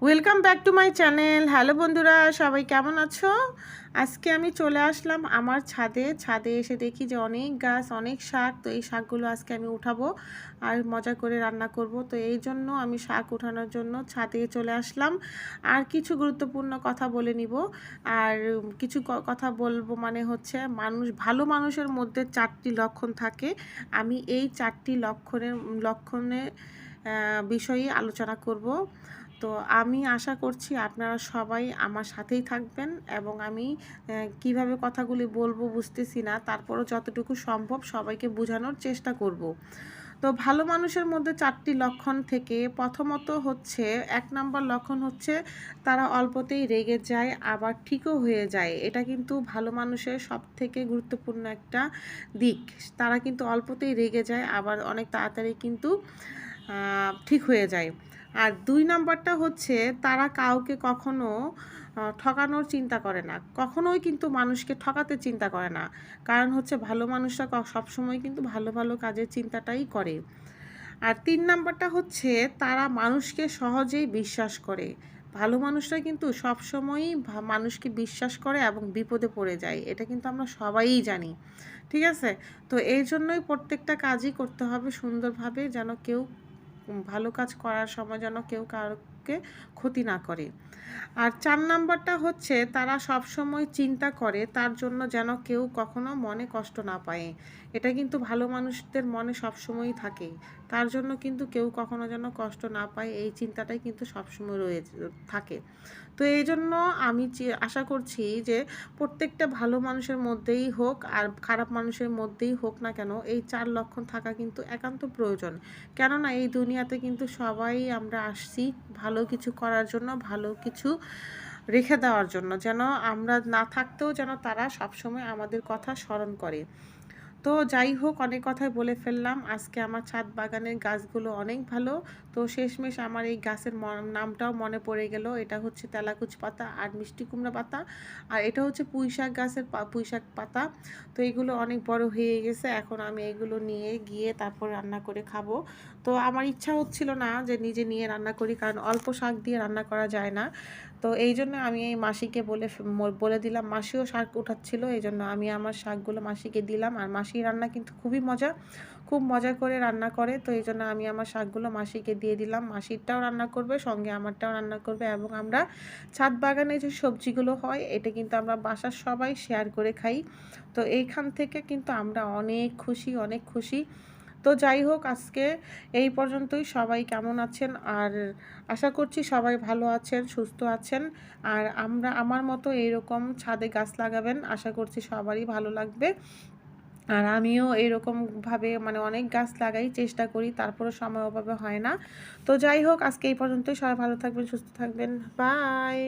Welcome back to my channel. Hello বন্ধুরা, সবাই কেমন আছো? আজকে আমি চলে আসলাম আমার ছাদে এসে দেখি যে অনেক গাছ, অনেক শাক। তো এই শাকগুলো আজকে আমি উঠাবো আর মজা করে রান্না করব। তো এই জন্য আমি শাক উঠানোর জন্য ছাদে চলে আসলাম। আর কিছু গুরুত্বপূর্ণ কথা বলে নিব। আর কিছু কথা বলবো, মানে হচ্ছে ভালো মানুষের মধ্যে 4টি লক্ষণ থাকে। আমি এই 4টি লক্ষণের বিষয়ে আলোচনা করব। তো আমি আশা করছি আপনারা সবাই আমার সাথেই থাকবেন এবং আমি কিভাবে কথাগুলি বলবো বুঝতেছি না, তারপরও যতটুকু সম্ভব সবাইকে বোঝানোর চেষ্টা করব। তো ভালো মানুষের মধ্যে 4টি লক্ষণ থেকে প্রথমত হচ্ছে, 1 নম্বর লক্ষণ হচ্ছে তারা অল্পতেই রেগে যায় আবার ঠিকও হয়ে যায়। এটা কিন্তু ভালো মানুষের সবথেকে গুরুত্বপূর্ণ একটা দিক। তারা কিন্তু অল্পতেই রেগে যায় আবার অনেক তাড়াতাড়ি কিন্তু ঠিক হয়ে যায়। আর 2 নম্বরটা হচ্ছে তারা কাউকে কখনো ঠকানোর চিন্তা করে না, কখনোই কিন্তু মানুষকে ঠকাতে চিন্তা করে না। কারণ হচ্ছে ভালো মানুষরা সবসময় কিন্তু ভালো ভালো কাজের চিন্তাটাই করে। আর 3 নম্বরটা হচ্ছে তারা মানুষকে সহজেই বিশ্বাস করে। ভালো মানুষরা কিন্তু সবসময়ই মানুষকে বিশ্বাস করে এবং বিপদে পড়ে যায়, এটা কিন্তু আমরা সবাই জানি। ঠিক আছে? তো এই জন্যই প্রত্যেকটা কাজই করতে হবে সুন্দরভাবে, যেন কেউ ভালো কাজ করার সময় যেন কেউ কাউকে ক্ষতি না করে। আর 4 নম্বরটা হচ্ছে তারা সবসময় চিন্তা করে তার জন্য যেন কেউ কখনো মনে কষ্ট না পায়। এটা কিন্তু ভালো মানুষদের মনে সবসময়ই থাকে, তার জন্য কিন্তু কেউ কখনো যেন কষ্ট না পায়, এই চিন্তাটাই কিন্তু সবসময় থাকে। তো এই জন্য আমি আশা করছি যে প্রত্যেকটা ভালো মানুষের মধ্যেই হোক আর খারাপ মানুষের মধ্যেই হোক না কেন, এই 4 লক্ষণ থাকা কিন্তু একান্ত প্রয়োজন। কেননা এই দুনিয়াতে কিন্তু সবাই আমরা আসছি ভালো কিছু করার জন্য, ভালো কিছু রেখে দেওয়ার জন্য, যেন আমরা না থাকতেও যেন তারা সবসময় আমাদের কথা স্মরণ করে। তো যাই হোক, অনেক কথাই বলে ফেললাম। আজকে আমার ছাদ বাগানের গাছগুলো অনেক ভালো। তো শেষমেশ আমার এই গাছের নামটাও মনে পড়ে গেল। এটা হচ্ছে তেলাকুচ পাতা আর মিষ্টি কুমড়া পাতা। আর এটা হচ্ছে পুঁইশাক গাছের পুঁইশাক পাতা। তো এগুলো অনেক বড় হয়ে গেছে, এখন আমি এগুলো নিয়ে গিয়ে তারপর রান্না করে খাবো। তো আমার ইচ্ছা হচ্ছিল না যে নিজে নিয়ে রান্না করি, কারণ অল্প শাক দিয়ে রান্না করা যায় না। তো এই জন্য আমি এই মাসিকে বলে দিলাম, মাসিও শাক উঠাচ্ছিল, এই জন্য আমি আমার শাকগুলো মাসিকে দিলাম। আর মাসির রান্না কিন্তু খুবই মজা, খুব মজা করে রান্না করে। তো এই জন্য আমি আমার শাকগুলো মাসিকে দিয়ে দিলাম। মাসিরটাও রান্না করবে, সঙ্গে আমারটাও রান্না করবে, এবং আমরা ছাদ বাগানে যে সবজিগুলো হয় এটা কিন্তু আমরা বাসার সবাই শেয়ার করে খাই। তো এইখান থেকে কিন্তু আমরা অনেক খুশি, অনেক খুশি। তো যাই হোক, আজকে এই পর্যন্তই। সবাই কেমন আছেন? আর আশা করছি সবাই ভালো আছেন, সুস্থ আছেন। আর আমার মতো এইরকম ছাদে গাছ লাগাবেন, আশা করছি সবারই ভালো লাগবে। আর আমিও এরকমভাবে মানে অনেক গাছ লাগাই, চেষ্টা করি, তারপরে সময় অভাবে হয় না। তো যাই হোক, আজকে এই পর্যন্তই। সবাই ভালো থাকবেন, সুস্থ থাকবেন। বাই।